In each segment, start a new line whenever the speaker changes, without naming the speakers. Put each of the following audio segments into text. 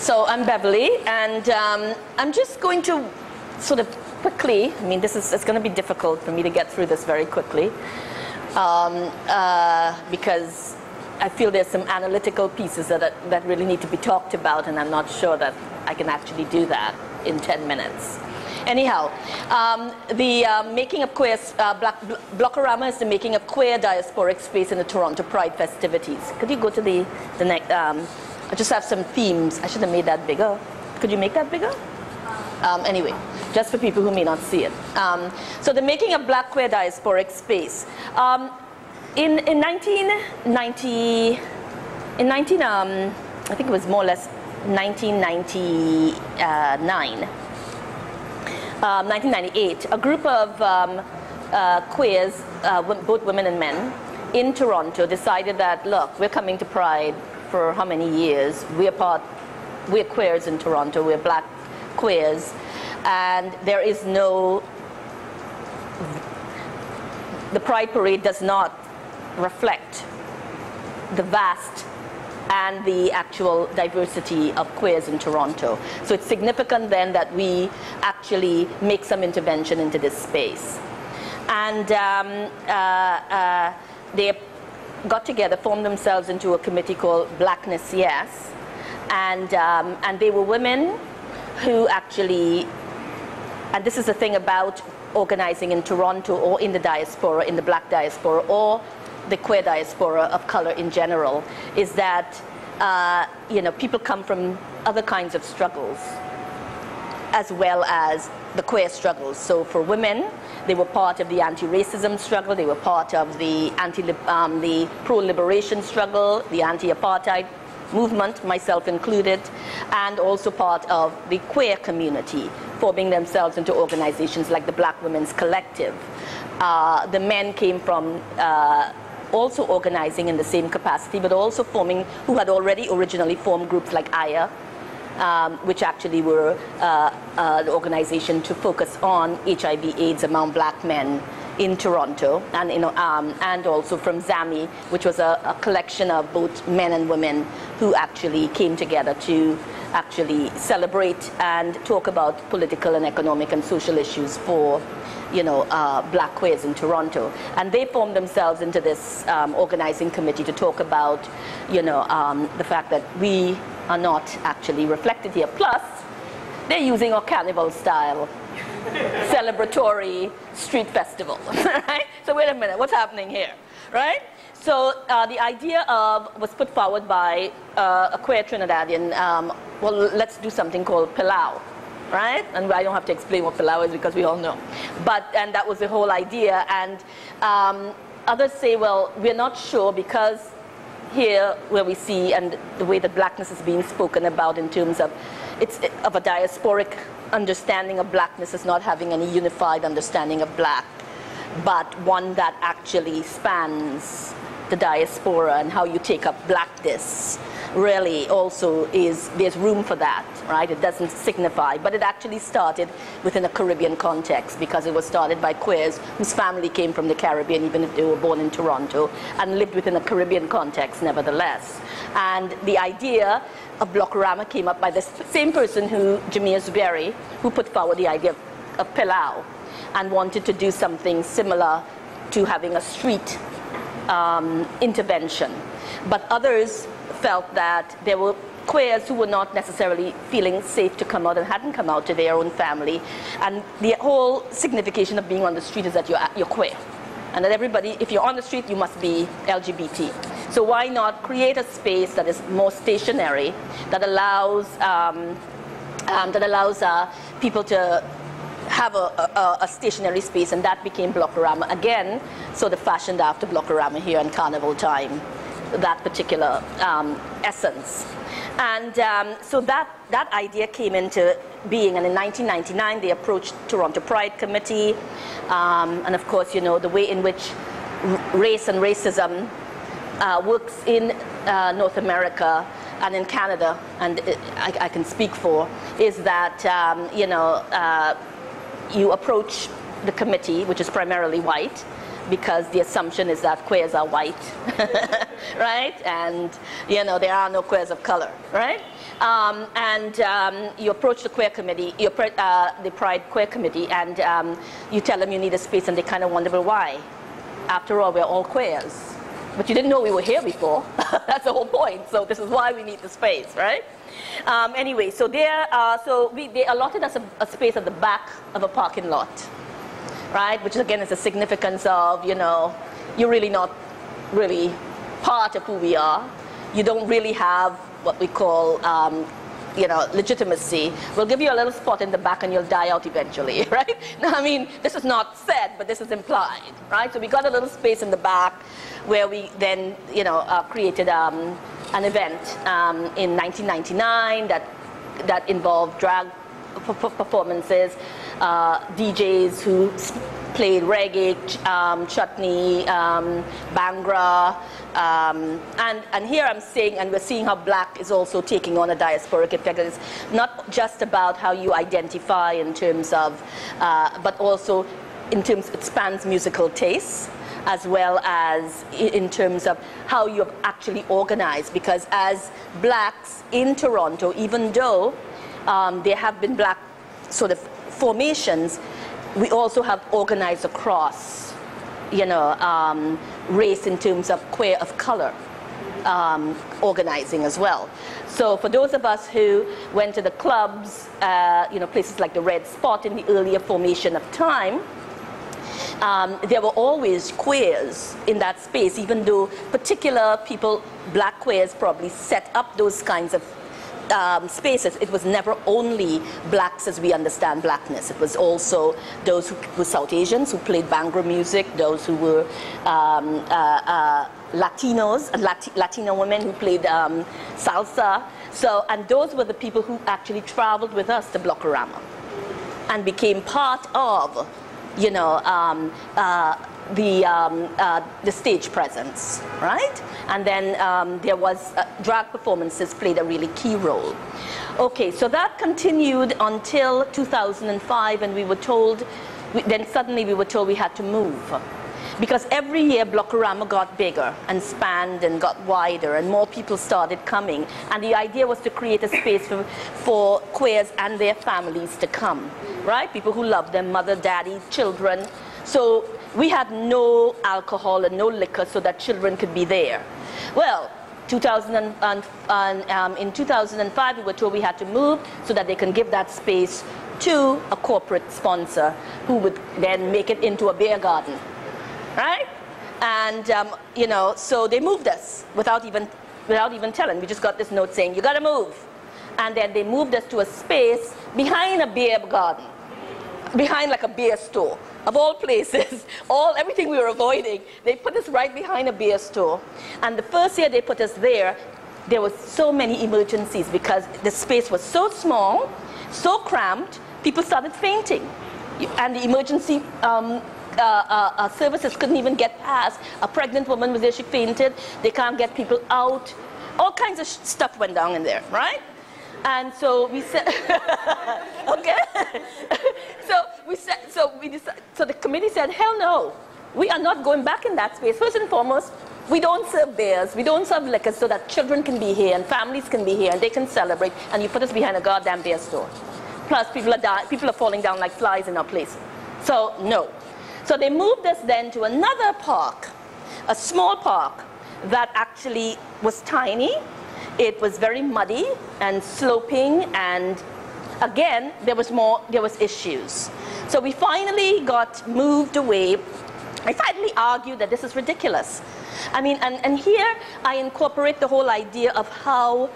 So I'm Beverly, and I'm just going to sort of quickly, I mean, it's going to be difficult for me to get through this very quickly, because I feel there's some analytical pieces that really need to be talked about, and I'm not sure that I can actually do that in 10 minutes. Anyhow, the making of queer, Blockorama is the making of queer diasporic space in the Toronto Pride festivities. Could you go to the next, I just have some themes. I should have made that bigger. Could you make that bigger? Anyway, just for people who may not see it. So the making of black queer diasporic space. In 1990, I think it was more or less 1999, 1998, a group of queers, both women and men, in Toronto decided that, look, we're coming to Pride for how many years? We're queers in Toronto, we're black queers, and there is no, the Pride Parade does not reflect the vast and the actual diversity of queers in Toronto. So it's significant then that we actually make some intervention into this space. And they got together, formed themselves into a committee called Blackness Yes, and they were women who actually, and this is the thing about organizing in Toronto or in the diaspora, in the black diaspora, or the queer diaspora of color in general, is that you know, people come from other kinds of struggles as well as the queer struggles. So for women, they were part of the anti-racism struggle, they were part of the pro-liberation struggle, the anti-apartheid movement, myself included, and also part of the queer community, forming themselves into organizations like the Black Women's Collective. The men came from also organizing in the same capacity, but also forming, who had already originally formed groups like AYA, which actually were the organization to focus on HIV/AIDS among black men in Toronto, and, you know, and also from ZAMI, which was a collection of both men and women who actually came together to actually celebrate and talk about political and economic and social issues for, you know, black queers in Toronto. And they formed themselves into this organizing committee to talk about, you know, the fact that we are not actually reflected here. Plus, they're using our carnival style celebratory street festival, right? So wait a minute, what's happening here, right? So the idea was put forward by a queer Trinidadian, well, let's do something called Pilau, right? And I don't have to explain what Pilau is because we all know. And that was the whole idea. And others say, well, we're not sure because here where we see, and the way that blackness is being spoken about in terms of, of a diasporic understanding of blackness as not having any unified understanding of black, but one that actually spans the diaspora, and how you take up blackness really also there's room for that, right? It doesn't signify, but it actually started within a Caribbean context because it was started by queers whose family came from the Caribbean, even if they were born in Toronto, and lived within a Caribbean context nevertheless. And the idea of Blockorama came up by the same person Jamia Zuberi, who put forward the idea of Pilau and wanted to do something similar to having a street intervention. But others felt that there were queers who were not necessarily feeling safe to come out and hadn't come out to their own family. And the whole signification of being on the street is that you're queer. And that everybody, if you're on the street, you must be LGBT. So why not create a space that is more stationary, that allows people to have a stationary space, and that became Blockorama again, sort of fashioned after Blockorama here in Carnival time, that particular essence. And so that idea came into being, and in 1999 they approached Toronto Pride Committee, and of course, you know, the way in which race and racism works in North America and in Canada, and I can speak for, is that, you know, you approach the committee, which is primarily white, because the assumption is that queers are white, right? And, you know, there are no queers of color, right? You approach the queer committee, the Pride Queer Committee, and you tell them you need a space, and they kind of wonder, well, why? After all, we're all queers. But you didn't know we were here before. That's the whole point. So this is why we need the space, right? Anyway, so they allotted us a space at the back of a parking lot, right? Which again is the significance of, you know, you're really not really part of who we are. You don't really have what we call, you know, legitimacy. We'll give you a little spot in the back and you'll die out eventually, right? Now, I mean, this is not said, but this is implied, right? So we got a little space in the back where we then, you know, created an event in 1999 that involved drag performances, DJs who played reggae, chutney, bhangra, and here I'm saying, and we're seeing how black is also taking on a diasporic effect. It's not just about how you identify in terms of, but also in terms, it spans musical tastes, as well as in terms of how you have actually organized. Because as blacks in Toronto, even though there have been black sort of formations, we also have organized across, you know, race in terms of queer of color organizing as well. So for those of us who went to the clubs, you know, places like the Red Spot in the earlier formation of time, there were always queers in that space, even though particular people, black queers, probably set up those kinds of spaces. It was never only blacks as we understand blackness. It was also those who were South Asians who played bhangra music, those who were Latinos, Latino women who played salsa. So, and those were the people who actually traveled with us to Blockorama and became part of, you know, the stage presence, right? And then there was drag performances played a really key role. Okay, so that continued until 2005, and we were told, then suddenly we were told we had to move. Because every year Blockorama got bigger and spanned and got wider, and more people started coming. And the idea was to create a space for queers and their families to come, right? People who love them, mother, daddy, children. So we had no alcohol and no liquor so that children could be there. Well, in 2005, we were told we had to move so that they can give that space to a corporate sponsor who would then make it into a beer garden, right? And, you know, so they moved us without even telling. We just got this note saying, you got to move. And then they moved us to a space behind a beer garden, behind like a beer store. Of all places, everything we were avoiding, they put us right behind a beer store. And the first year they put us there were so many emergencies because the space was so small, so cramped, people started fainting. And the emergency services couldn't even get past. A pregnant woman was there, she fainted. They can't get people out. All kinds of stuff went down in there, right? And so we said, okay. So the committee said, hell no, we are not going back in that space. First and foremost, we don't serve beers, we don't serve liquor so that children can be here and families can be here and they can celebrate, and you put us behind a goddamn beer store. Plus people are falling down like flies in our place. So no. So they moved us then to another park, a small park that actually was tiny. It was very muddy and sloping, and again, there was issues. So we finally got moved away. I finally argued that this is ridiculous. I mean, and here I incorporate the whole idea of how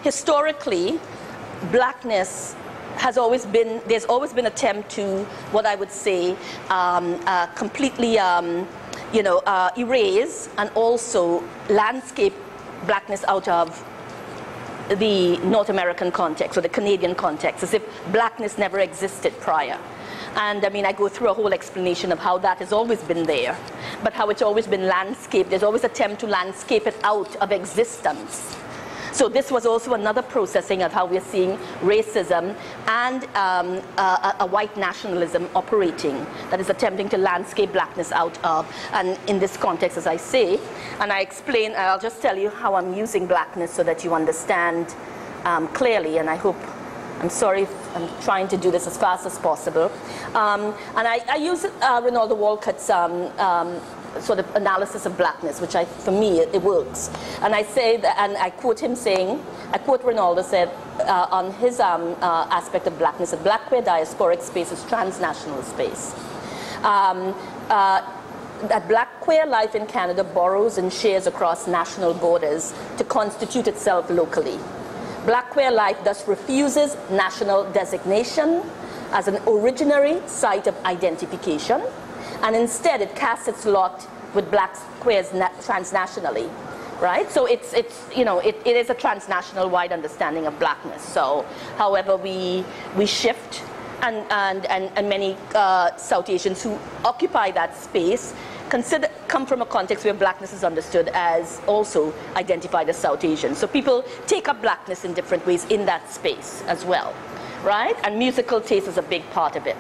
historically blackness has always been, there's always been an attempt to, what I would say, completely, you know, erase and also landscape blackness out of the North American context or the Canadian context, as if blackness never existed prior. And I mean, I go through a whole explanation of how that has always been there, but how it's always been landscaped. There's always an attempt to landscape it out of existence. So this was also another processing of how we're seeing racism and a white nationalism operating that is attempting to landscape blackness out of. And in this context, as I say, and I explain, I'll just tell you how I'm using blackness so that you understand clearly, and I hope, I'm sorry if I'm trying to do this as fast as possible. And I use Ronaldo Walcott's sort of analysis of blackness, which for me, it works. And I say that, and I quote him saying, I quote Ronaldo said on his aspect of blackness, that black queer diasporic space is transnational space. That black queer life in Canada borrows and shares across national borders to constitute itself locally. Black queer life thus refuses national designation as an originary site of identification, and instead it casts its lot with black queers transnationally, right? So it is a transnational wide understanding of blackness. So however we shift, and many South Asians who occupy that space come from a context where blackness is understood as also identified as South Asian. So people take up blackness in different ways in that space as well, right? And musical taste is a big part of it.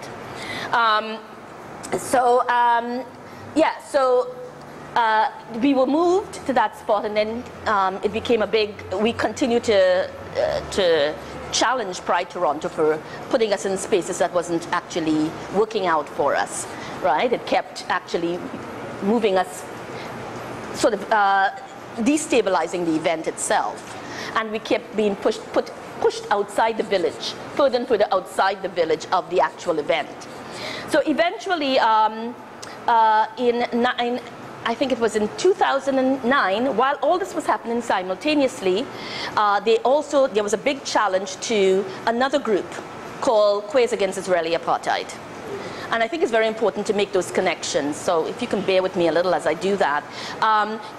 We were moved to that spot, and then it became we continued to challenge Pride Toronto for putting us in spaces that wasn't actually working out for us, right? It kept actually moving us, sort of destabilizing the event itself. And we kept being pushed outside the village, further and further outside the village of the actual event. So eventually, I think it was in 2009, while all this was happening simultaneously, there was a big challenge to another group called Queers Against Israeli Apartheid. And I think it's very important to make those connections. So if you can bear with me a little as I do that.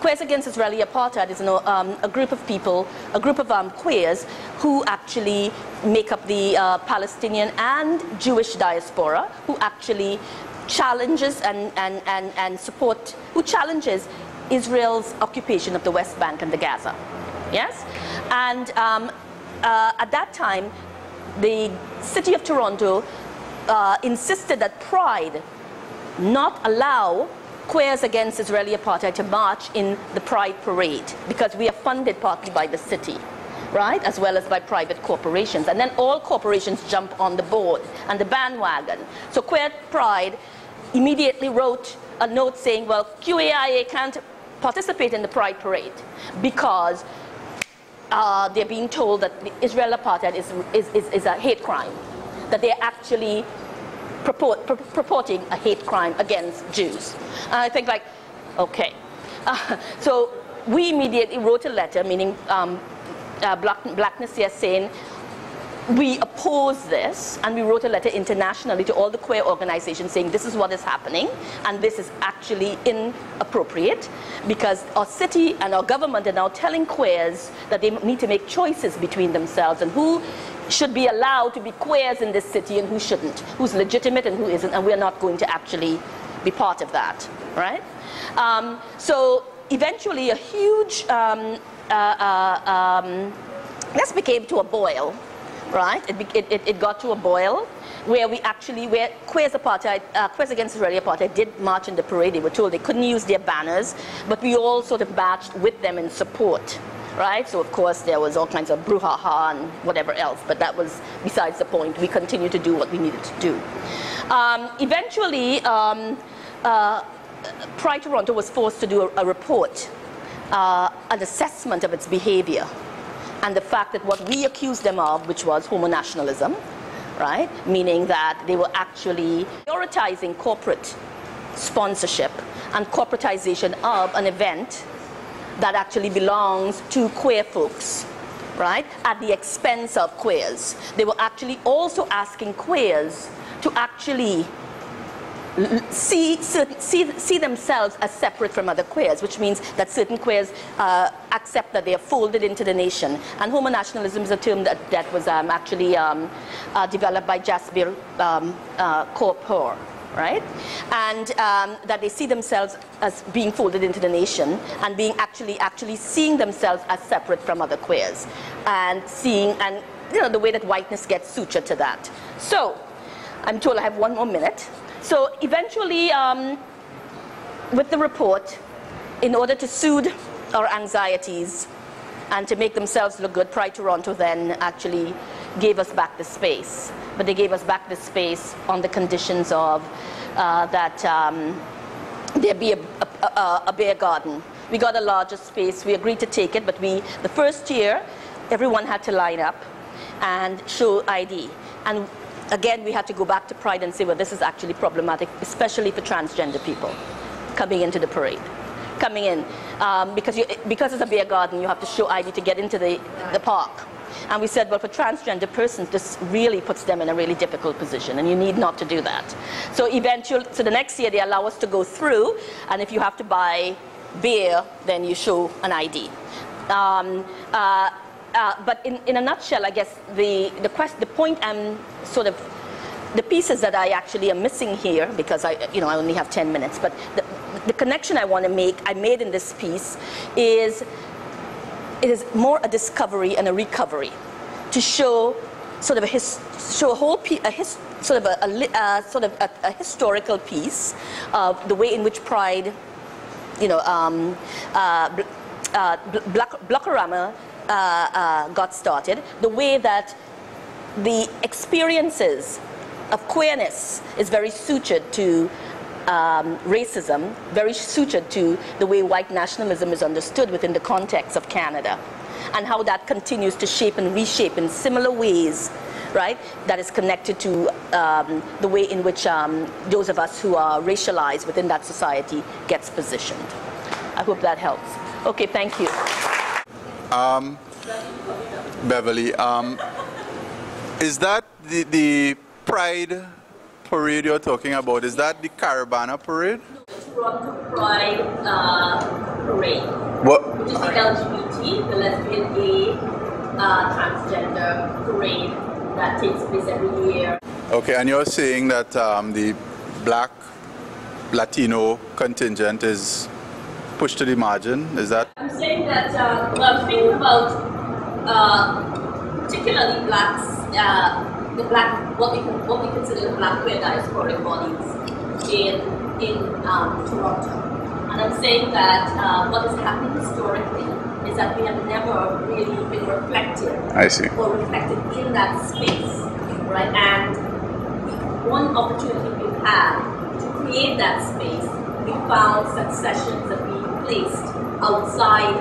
Queers Against Israeli Apartheid is a group of people, a group of queers who actually make up the Palestinian and Jewish diaspora, who actually challenges who challenges Israel's occupation of the West Bank and the Gaza. Yes? And at that time, the city of Toronto insisted that Pride not allow Queers Against Israeli Apartheid to march in the Pride Parade, because we are funded partly by the city, right, as well as by private corporations. And then all corporations jump on the board and the bandwagon. So Queer Pride immediately wrote a note saying, well, QAIA can't participate in the Pride Parade because they're being told that the Israel Apartheid is a hate crime, that they're actually purporting a hate crime against Jews. And I think, like, okay. So we immediately wrote a letter, meaning Blackness here, saying we oppose this, and we wrote a letter internationally to all the queer organizations saying this is what is happening, and this is actually inappropriate, because our city and our government are now telling queers that they need to make choices between themselves and who should be allowed to be queers in this city and who shouldn't, who's legitimate and who isn't, and we're not going to actually be part of that, right? So eventually a huge, this became to a boil, right? It got to a boil where Queers Against Israeli Apartheid did march in the parade. They were told they couldn't use their banners, but we all sort of marched with them in support, right? So of course there was all kinds of brouhaha and whatever else, but that was besides the point. We continued to do what we needed to do. Eventually, Pride Toronto was forced to do a report, an assessment of its behavior, and the fact that what we accused them of, which was homonationalism, right? Meaning that they were actually prioritizing corporate sponsorship and corporatization of an event that actually belongs to queer folks, right? At the expense of queers. They were actually also asking queers to actually see themselves as separate from other queers, which means that certain queers accept that they are folded into the nation. And homonationalism is a term that was actually developed by Jasbir Kaur, right? And that they see themselves as being folded into the nation and being actually seeing themselves as separate from other queers, and seeing, and you know, the way that whiteness gets sutured to that. So I'm told I have 1 more minute. So eventually, with the report, in order to soothe our anxieties and to make themselves look good, Pride Toronto then actually gave us back the space. But they gave us back the space on the conditions of that there be a beer garden. We got a larger space. We agreed to take it, but the first year, everyone had to line up and show ID. And again, we had to go back to Pride and say, well, this is actually problematic, especially for transgender people coming into the parade. Coming in, because it's a beer garden, you have to show ID to get into the park. And we said, well, for transgender persons, this really puts them in a really difficult position, and you need not to do that. So so the next year, they allow us to go through, and if you have to buy beer, then you show an ID. But in a nutshell, I guess the point I'm sort of, the pieces that I actually am missing here, because I only have 10 minutes, but the connection I want to make, I made in this piece, is it is more a discovery and a recovery, to show sort of a historical piece of the way in which Pride, Blockorama got started, the way that the experiences of queerness is very suited to racism, very suited to the way white nationalism is understood within the context of Canada, and how that continues to shape and reshape in similar ways, right, that is connected to the way in which those of us who are racialized within that society gets positioned. I hope that helps. Okay, thank you.
Beverly, is that the Pride parade you're talking about? Is that the Caravana parade?
No, it's Toronto Pride parade.
What?
Which is the LGBT, the lesbian, gay, transgender parade that takes place every year.
Okay, and you're saying that the Black Latino contingent is pushed to the margin, is that?
I'm saying that, well, I'm thinking about particularly blacks, what we consider the black queer diasporic bodies in Toronto. And I'm saying that what has happened historically is that we have never really been reflected.
I see.
Or reflected in that space, right? And one opportunity we've had to create that space, we found successions of being placed outside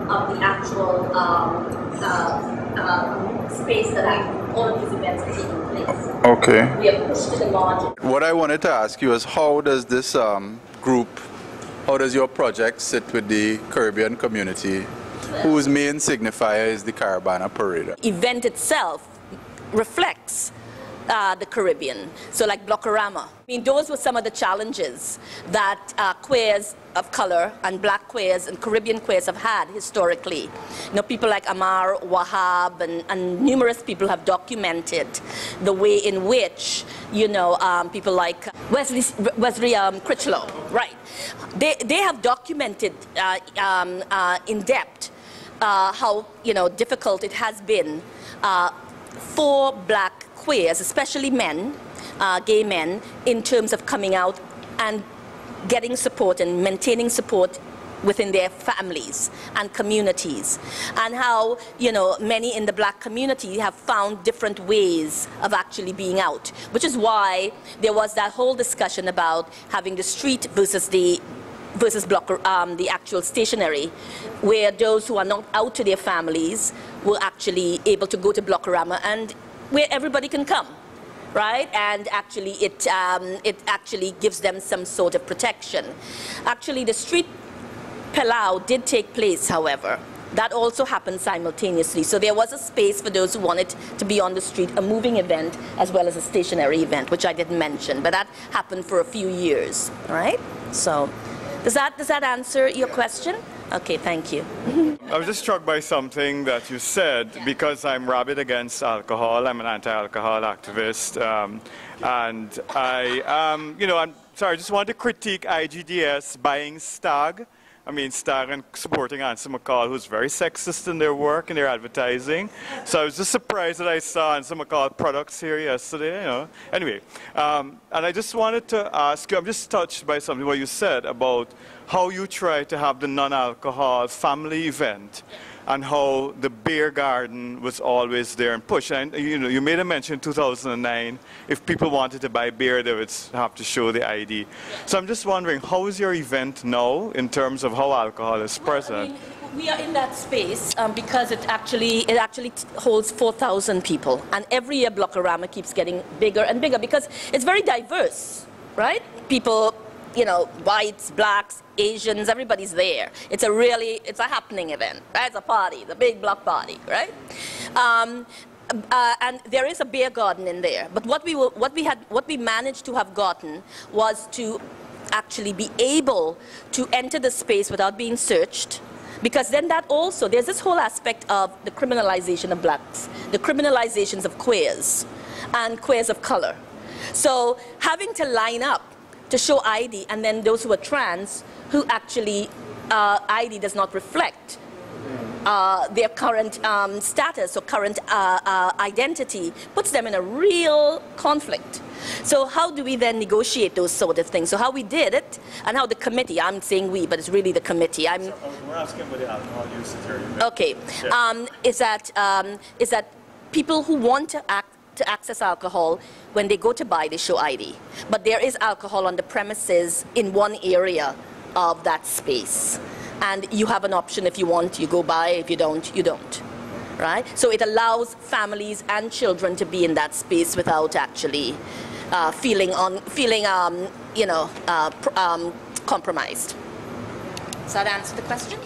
of the actual space that all of these events are taking place.
Okay.
We are pushed to the margin.
What I wanted to ask you is, how does this group, how does your project sit with the Caribbean community, whose main signifier is the Caravana Parade?
The event itself reflects the Caribbean. So like Blockorama. I mean, those were some of the challenges that queers of color and black queers and Caribbean queers have had historically. You know, people like Amar Wahab and numerous people have documented the way in which, you know, people like Wesley Critchlow, right? They have documented in depth how, you know, difficult it has been for black queers, especially men, gay men, in terms of coming out and getting support and maintaining support within their families and communities, and how, you know, many in the black community have found different ways of actually being out, which is why there was that whole discussion about having the street versus the actual stationary, where those who are not out to their families were actually able to go to Blockorama, and where everybody can come, right? And actually it actually gives them some sort of protection. Actually, the street Palau did take place, however. That also happened simultaneously. So there was a space for those who wanted to be on the street, a moving event as well as a stationary event, which I didn't mention, but that happened for a few years, right? So Does that answer your question? Okay, thank you.
I was just struck by something that you said, because I'm rabid against alcohol. I'm an anti-alcohol activist. And I'm sorry, I just wanted to critique IGDS buying Stag. I mean, Stag and supporting Anson McCall, who's very sexist in their work and their advertising. So I was just surprised that I saw Anson McCall products here yesterday, Anyway, and I just wanted to ask you, I'm just touched by something what you said about how you try to have the non-alcohol family event and how the beer garden was always there and pushed. And you made a mention in 2009, if people wanted to buy beer, they would have to show the ID. So I'm just wondering, how is your event now in terms of how alcohol is present?
Well, I mean, we are in that space because it actually holds 4,000 people, and every year Blockorama keeps getting bigger and bigger because it's very diverse, right? People, whites, blacks, Asians, everybody's there. It's a happening event, right? It's a party, the big block party, right? And there is a beer garden in there. But what we managed to have gotten was to actually be able to enter the space without being searched. Because then there's this whole aspect of the criminalization of blacks, the criminalizations of queers, and queers of color. So having to line up to show ID, and then those who are trans, who actually ID does not reflect their current status or current identity, puts them in a real conflict. So how do we then negotiate those sort of things? So how we did it, and how the committee, I'm saying we, but it's really the committee.
We're asking about the alcohol use.
Okay, yeah. Is that people who want to access alcohol, when they go to buy, they show ID. But there is alcohol on the premises in one area of that space. And you have an option. If you want, you go buy. If you don't, you don't. Right? So it allows families and children to be in that space without actually feeling compromised. Does that answer the question?